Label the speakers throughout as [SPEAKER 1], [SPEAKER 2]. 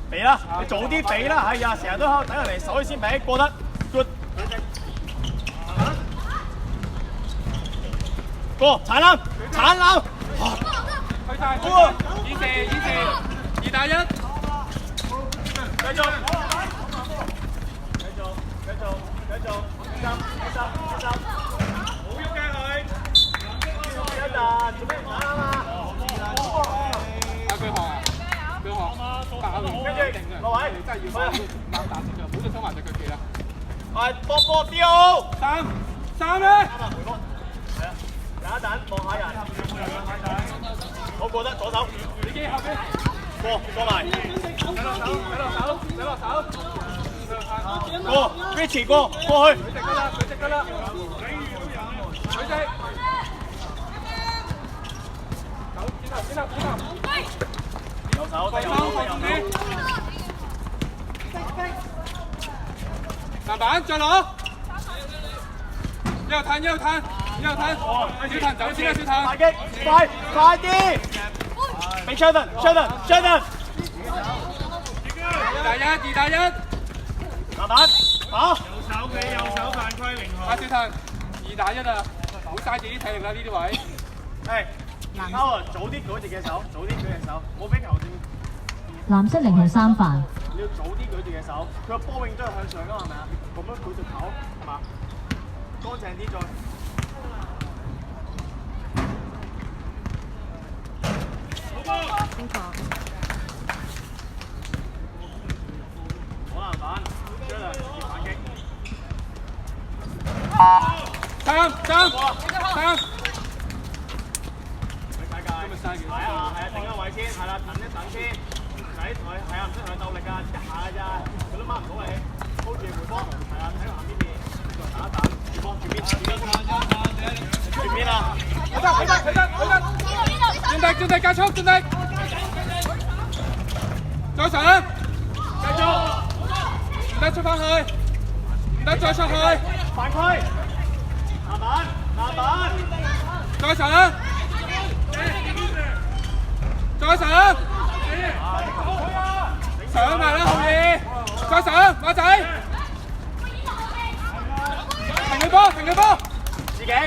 [SPEAKER 1] 俾啦，你早啲俾啦，係呀，成日都喺度等人嚟守先俾，過得 good。過鏟籃，鏟籃，
[SPEAKER 2] 去晒，以射，2打1，
[SPEAKER 1] 繼續，好喐嘅佢，一陣做咩唔打啊？
[SPEAKER 2] 佢學啊，爆完定嘅，
[SPEAKER 1] 落位，
[SPEAKER 2] 真係要翻攬大隻腳，唔好再收埋隻腳技啦。
[SPEAKER 1] 係波標
[SPEAKER 2] 3咧。
[SPEAKER 1] 回波，係啊，有一陣望下人，好過得左手，
[SPEAKER 2] 自己後邊
[SPEAKER 1] 過埋，
[SPEAKER 2] 睇落手，
[SPEAKER 1] 過 ，Richie 過去，
[SPEAKER 2] 佢直㗎啦，佢直。走，轉頭，
[SPEAKER 1] 右手，
[SPEAKER 2] 籃板再攞，一路褪，小騰走先啦，小騰。
[SPEAKER 1] 快擊，快啲，俾 Sheldon，
[SPEAKER 2] 2打1，
[SPEAKER 1] 籃板，好，
[SPEAKER 3] 右手犯規零號。
[SPEAKER 2] 阿小騰2打1啊，唔好嘥自己體力啦呢啲位。
[SPEAKER 1] 係，早啲舉住隻手，冇俾球證。
[SPEAKER 4] 藍色0號3犯。
[SPEAKER 1] 你要早啲舉住隻手，佢個波永都係向上㗎，係咪啊？咁樣舉隻頭，係嘛？乾淨啲再。好籃板，將來接反擊。
[SPEAKER 2] 3，
[SPEAKER 1] 係啊，定個位先，係啦，等一等先，唔使同佢，係啊，唔使同佢鬥力㗎，一下㗎咋，佢都掹唔到你，hold 住回波，係啊，睇下邊邊，再打一打，回波轉邊啊，
[SPEAKER 2] 佢得，轉地加速，轉地，再上，
[SPEAKER 1] 繼續，
[SPEAKER 2] 唔得出翻去，唔得再出去，
[SPEAKER 1] 犯規，籃板，
[SPEAKER 2] 再上。上埋啦，後二，再上，馬仔，停佢波，
[SPEAKER 1] 自己啊，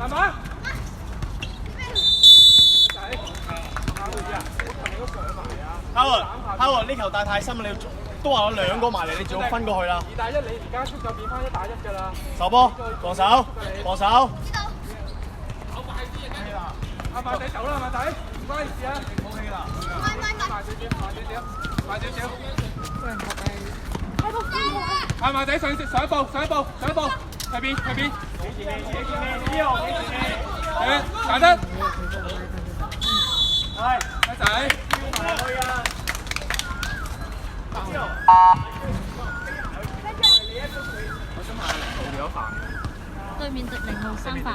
[SPEAKER 2] 係嘛
[SPEAKER 1] ？Howard 呢球帶太深，你要都話有兩個埋嚟，你仲要分過去啦。
[SPEAKER 2] 2打1，你而家速就變翻1打1㗎啦。
[SPEAKER 1] 手波，防守。
[SPEAKER 2] 阿馬仔走啦，馬仔，唔關你事啊。冇氣啦。慢少少。阿馬仔上一步，喺邊？打得。
[SPEAKER 1] 係，
[SPEAKER 2] 阿仔。
[SPEAKER 4] 對面0號3犯。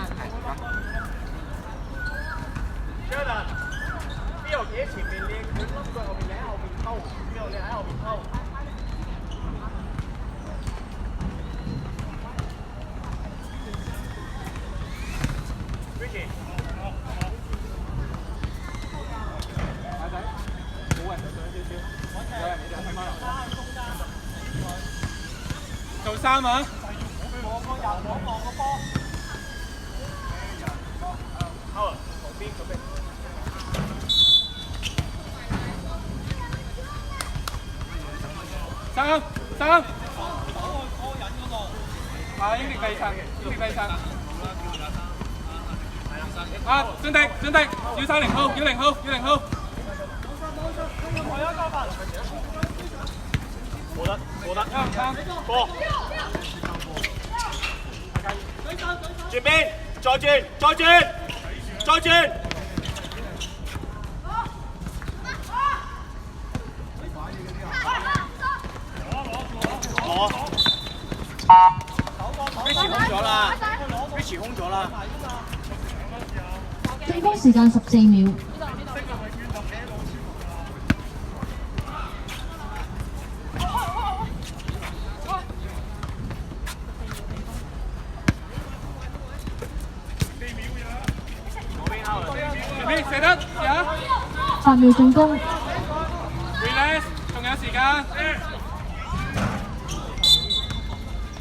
[SPEAKER 1] Jordan，邊度企喺前面練，佢冧過後面，你喺後面偷，邊度你喺後面偷。Ricky，
[SPEAKER 2] 馬仔，冇人上少少，有人你就睇翻做3啊！
[SPEAKER 1] 我望個波。Howard，旁邊嗰邊。
[SPEAKER 2] 3，英迪第層。啊，進迪，要晒0號，要0號。
[SPEAKER 1] 過得，過。轉邊，再轉。Richie 空咗啦。
[SPEAKER 4] 最高時間14秒。
[SPEAKER 3] 4秒
[SPEAKER 2] 射得試下。
[SPEAKER 4] 8秒進攻，
[SPEAKER 2] Relax， 仲有時間。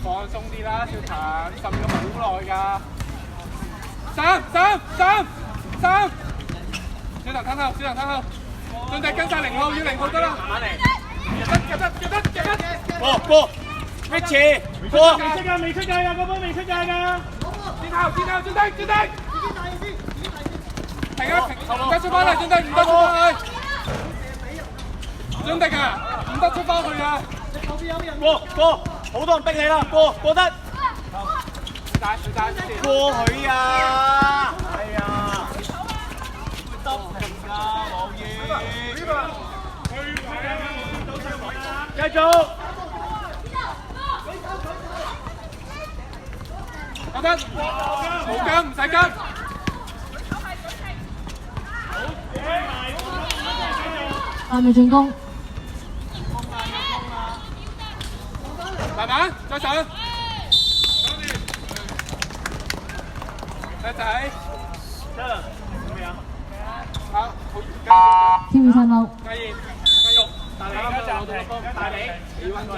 [SPEAKER 2] 放鬆啲啦，小陳，滲咗好耐㗎。3，小陳吞後，進迪跟晒0號，要0號得啦。
[SPEAKER 1] 慢嚟，
[SPEAKER 2] 入得，
[SPEAKER 1] 過 ，Rich 過，
[SPEAKER 3] 未出界㗎，嗰波未出界㗎。
[SPEAKER 2] 轉頭，進迪。停啊！唔得出翻嚟，進迪，唔得出翻去。進迪啊，唔得出翻去啊！
[SPEAKER 1] 過，好多人逼你啦，過得，過佢啊！係啊，得㗎冇嘢，繼續，
[SPEAKER 2] 覺得冇跟，唔使跟。
[SPEAKER 4] 8秒進攻，
[SPEAKER 2] 慢慢再上，靚仔，
[SPEAKER 1] 點樣？
[SPEAKER 2] 好，好，
[SPEAKER 4] 跳跳探路，
[SPEAKER 2] 繼續，大你，氣温嘅。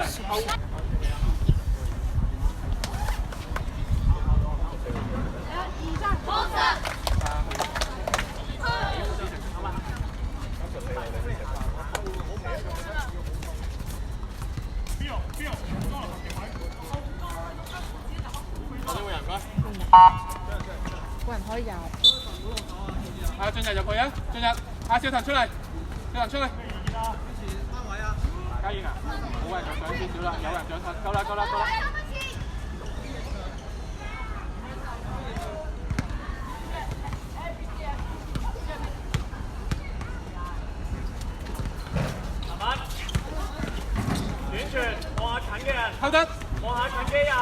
[SPEAKER 5] 個人可以入。
[SPEAKER 2] 啊，進入去啊，進入，阿小騰出嚟，嘉燕啊，好啊，就上少少啦，有人上騰，夠啦。
[SPEAKER 1] 慢，短傳，望下近嘅人，
[SPEAKER 2] 偷得，
[SPEAKER 1] 望下近嘅人。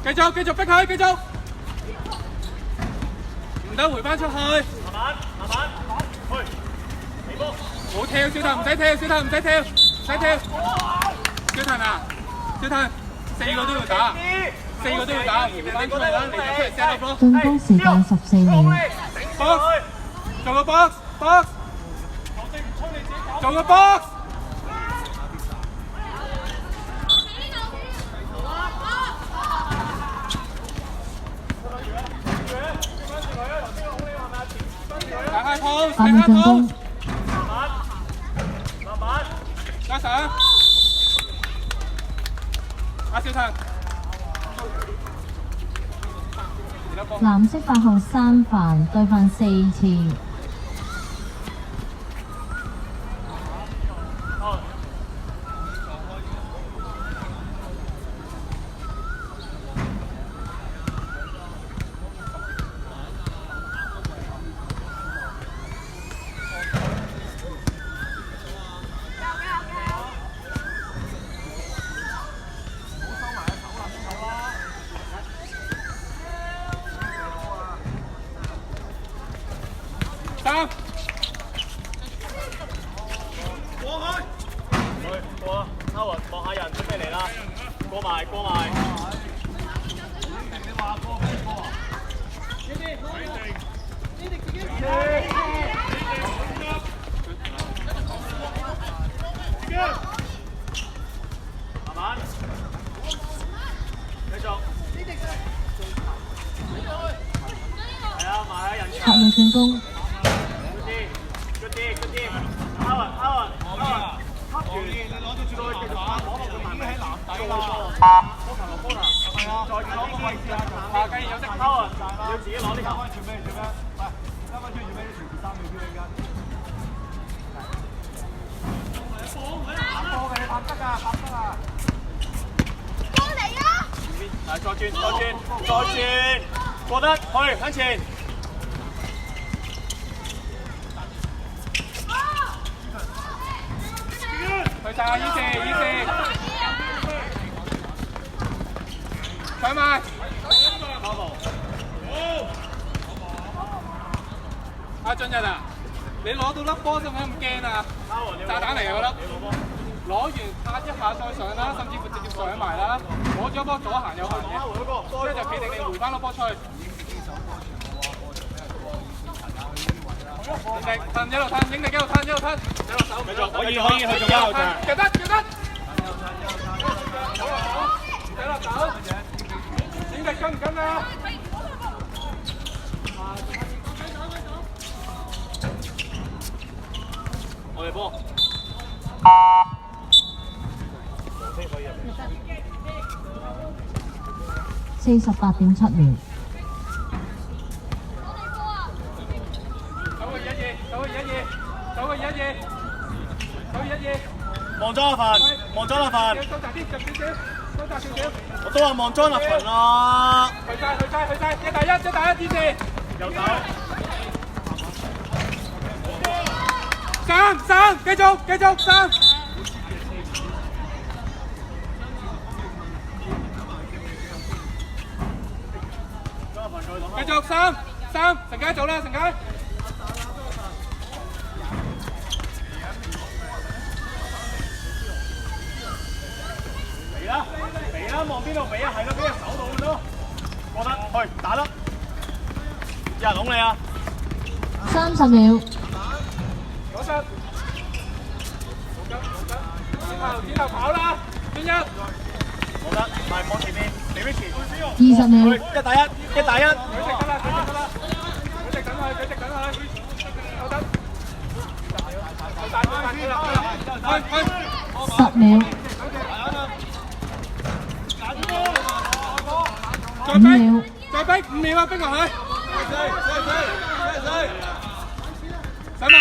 [SPEAKER 2] 繼續逼佢，繼續，唔得回翻出去，
[SPEAKER 1] 慢慢，去，起波，
[SPEAKER 2] 冇跳，小騰唔使跳，小騰啊，4個都要打，回翻出去啦，你就出嚟 set 波，
[SPEAKER 4] 進攻時間14秒，
[SPEAKER 2] box， 做個 box， 做個 box。
[SPEAKER 4] 8秒進攻，
[SPEAKER 1] 慢慢，
[SPEAKER 2] 加上，阿小騰，
[SPEAKER 4] 藍色8號3犯對犯4次。
[SPEAKER 2] 3，
[SPEAKER 1] 過啦，Howard望下人準備嚟啦，過埋。慢慢，繼續。係啊，埋喺人牆。
[SPEAKER 4] 8秒進攻，
[SPEAKER 1] good 啲 ，Howard， 吸完，再繼續攞落去埋喺籃底啦，波球落波啦，係啊，再攞個位置啊，
[SPEAKER 2] 下繼續有隻
[SPEAKER 1] Howard，要自己攞呢球。
[SPEAKER 2] 做咩？喂，啱啱出做咩？條3秒標你而家。波嘅你拍得啊！
[SPEAKER 1] 係再轉，過得去向前。
[SPEAKER 2] 去晒，依四，上埋。阿俊日啊，你攞到粒波，使唔使咁驚啊？炸彈嚟嘅嗰粒。攞完拍一下再上啦，甚至乎直接上埋啦。攞咗波左行右行嘅，跟住就企定定回翻粒波出去。騰一路騰，影力一路騰一路騰，一路手，
[SPEAKER 1] 繼續可以去做交流場。
[SPEAKER 2] 夾得夾得，一路手，影力跟唔跟啊？
[SPEAKER 1] 我哋波。
[SPEAKER 4] 48.7秒。
[SPEAKER 1] 望咗阿凡，望咗阿凡。
[SPEAKER 2] 收窄啲，入少少，收窄少少。
[SPEAKER 1] 我都話望咗阿凡啦。
[SPEAKER 2] 去晒，一打一支持。
[SPEAKER 1] 右手。
[SPEAKER 2] 三，繼續三。繼續三，成街做啦，成街。
[SPEAKER 1] 肥啦，望邊度肥啊？係咯，俾隻手到咪咯。過得去，打得。有人拱你啊
[SPEAKER 4] ！30秒。
[SPEAKER 2] 左身。轉頭跑啦，專一。
[SPEAKER 1] 冇得，唔係望前面，俾 Vicky。
[SPEAKER 4] 20秒。
[SPEAKER 1] 一打一。
[SPEAKER 2] 佢直得啦，佢直等佢，夠得。
[SPEAKER 4] 10秒。5秒。
[SPEAKER 2] 再逼5秒啊，逼落去。使埋。